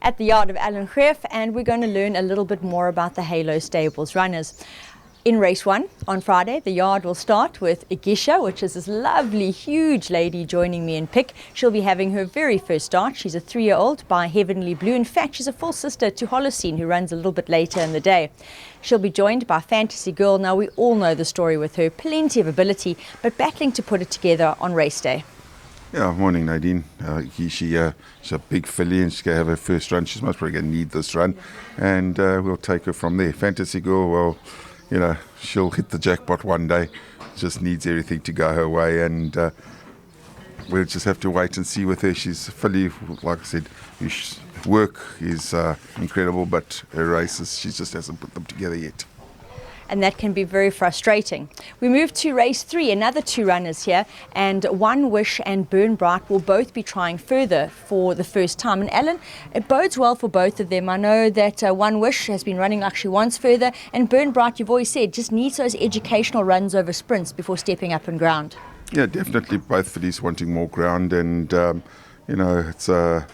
at the yard of Greeff, and we're going to learn a little bit more about the Halo Stables runners. In race 1 on Friday, the yard will start with Igisha, which is this lovely, huge lady joining me in pick. She'll be having her very first start. She's a 3-year-old by Heavenly Blue. In fact, she's a full sister to Holocene, who runs a little bit later in the day. She'll be joined by Fantasy Girl. Now, we all know the story with her. Plenty of ability, but battling to put it together on race day. Yeah, morning Nadine. She's a big filly and she's going to have her first run. She's most probably going to need this run, and we'll take her from there. Fantasy Girl, well, you know, she'll hit the jackpot one day. Just needs everything to go her way, and we'll just have to wait and see with her. She's filly, like I said, work is incredible, but her races, she just hasn't put them together yet. And that can be very frustrating. We move to race 3, another 2 runners here, and One Wish and Burn Bright will both be trying further for the first time. And Alan, it bodes well for both of them. I know that One Wish has been running like she wants further, and Burn Bright, you've always said, just needs those educational runs over sprints before stepping up in ground. Yeah, definitely both fillies wanting more ground, and you know, it's a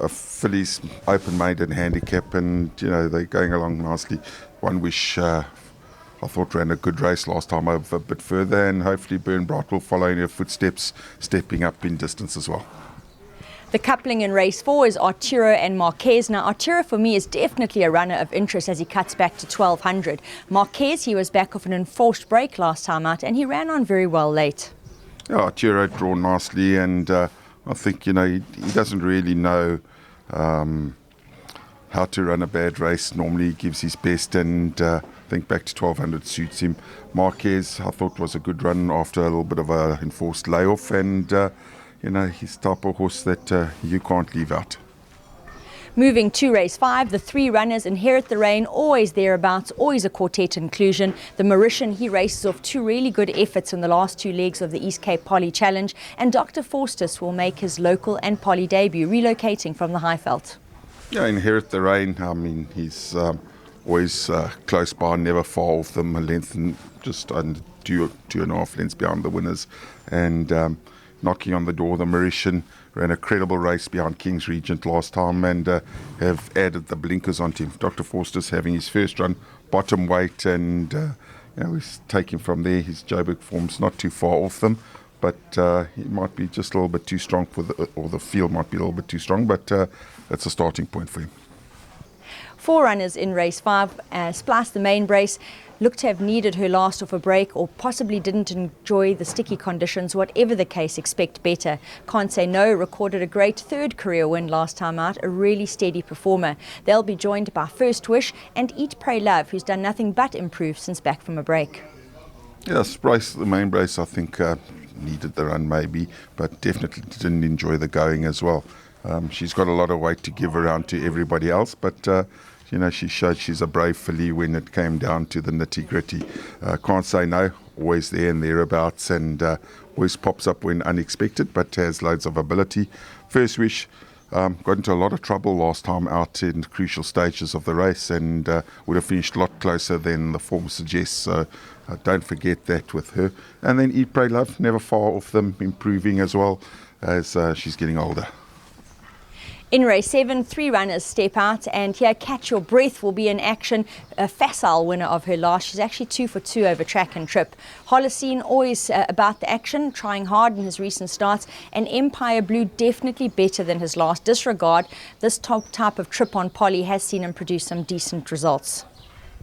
fillies open maiden handicap, and you know, they're going along nicely. One Wish I thought ran a good race last time over a bit further, and hopefully Burn Bright will follow in her footsteps, stepping up in distance as well. The coupling in race 4 is Arturo and Marquez. Now, Arturo for me is definitely a runner of interest as he cuts back to 1200. Marquez, he was back off an enforced break last time out, and he ran on very well late. Yeah, Arturo drawn nicely, and I think, you know, he doesn't really know how to run a bad race. Normally he gives his best, and I think back to 1200 suits him. Marquez, I thought, was a good run after a little bit of a enforced layoff, and you know, he's the type of horse that you can't leave out. Moving to race 5, the 3 runners Inherit the Rain, always thereabouts, always a quartet inclusion. The Mauritian, he races off 2 really good efforts in the last 2 legs of the East Cape Poly Challenge, and Dr. Faustus will make his local and poly debut, relocating from the Highveld. Yeah, Inherit the Rain, I mean, he's always close by, never far off them, a length and just under 2.5 lengths behind the winners, and knocking on the door. The Mauritian ran a credible race behind King's Regent last time, and have added the blinkers onto him. Dr. Faustus having his first run, bottom weight, and you know, we take him from there. His Joburg form's not too far off them, but he might be just a little bit too strong for or the field might be a little bit too strong, but that's a starting point for him. 4 runners in race 5. Splice, the main brace, looked to have needed her last off a break, or possibly didn't enjoy the sticky conditions. Whatever the case, expect better. Can't Say No recorded a great 3rd career win last time out, a really steady performer. They'll be joined by First Wish and Eat, Pray, Love, who's done nothing but improve since back from a break. Yeah, Splice, the main brace, I think needed the run maybe, but definitely didn't enjoy the going as well. She's got a lot of weight to give around to everybody else, but you know, she showed she's a brave filly when it came down to the nitty-gritty. Can't Say No, always there and thereabouts, and always pops up when unexpected, but has loads of ability. First Wish got into a lot of trouble last time out in crucial stages of the race, and would have finished a lot closer than the form suggests, so don't forget that with her. And then Eat, Pray, Love, never far off them, improving as well as she's getting older. In race 7, 3 runners step out, and here Catch Your Breath will be in action, a facile winner of her last. She's actually 2 for 2 over track and trip. Holocene always about the action, trying hard in his recent starts, and Empire Blue definitely better than his last. Disregard, this type of trip on poly has seen him produce some decent results.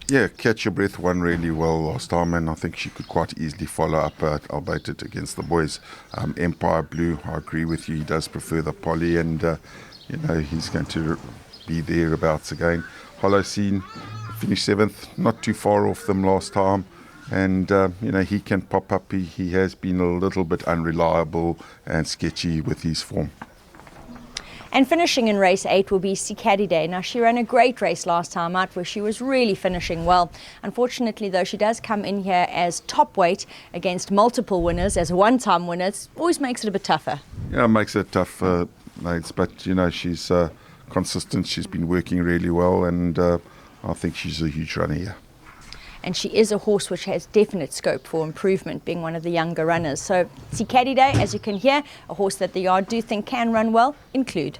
Yeah, Catch Your Breath won really well last time, and I think she could quite easily follow up, albeit it against the boys. Empire Blue, I agree with you, he does prefer the poly, and you know, he's going to be thereabouts again. Holocene finished 7th, not too far off them last time, and you know, he can pop up. He has been a little bit unreliable and sketchy with his form. And finishing in race 8 will be Sikadiday. Now, she ran a great race last time out where she was really finishing well. Unfortunately, though, she does come in here as top weight against multiple winners, as a one-time winner. It always makes it a bit tougher. Yeah, it makes it tough, Nades, but you know, she's consistent. She's been working really well, and I think she's a huge runner here. And she is a horse which has definite scope for improvement, being one of the younger runners. So Sikadiday, as you can hear, a horse that the yard do think can run well, include.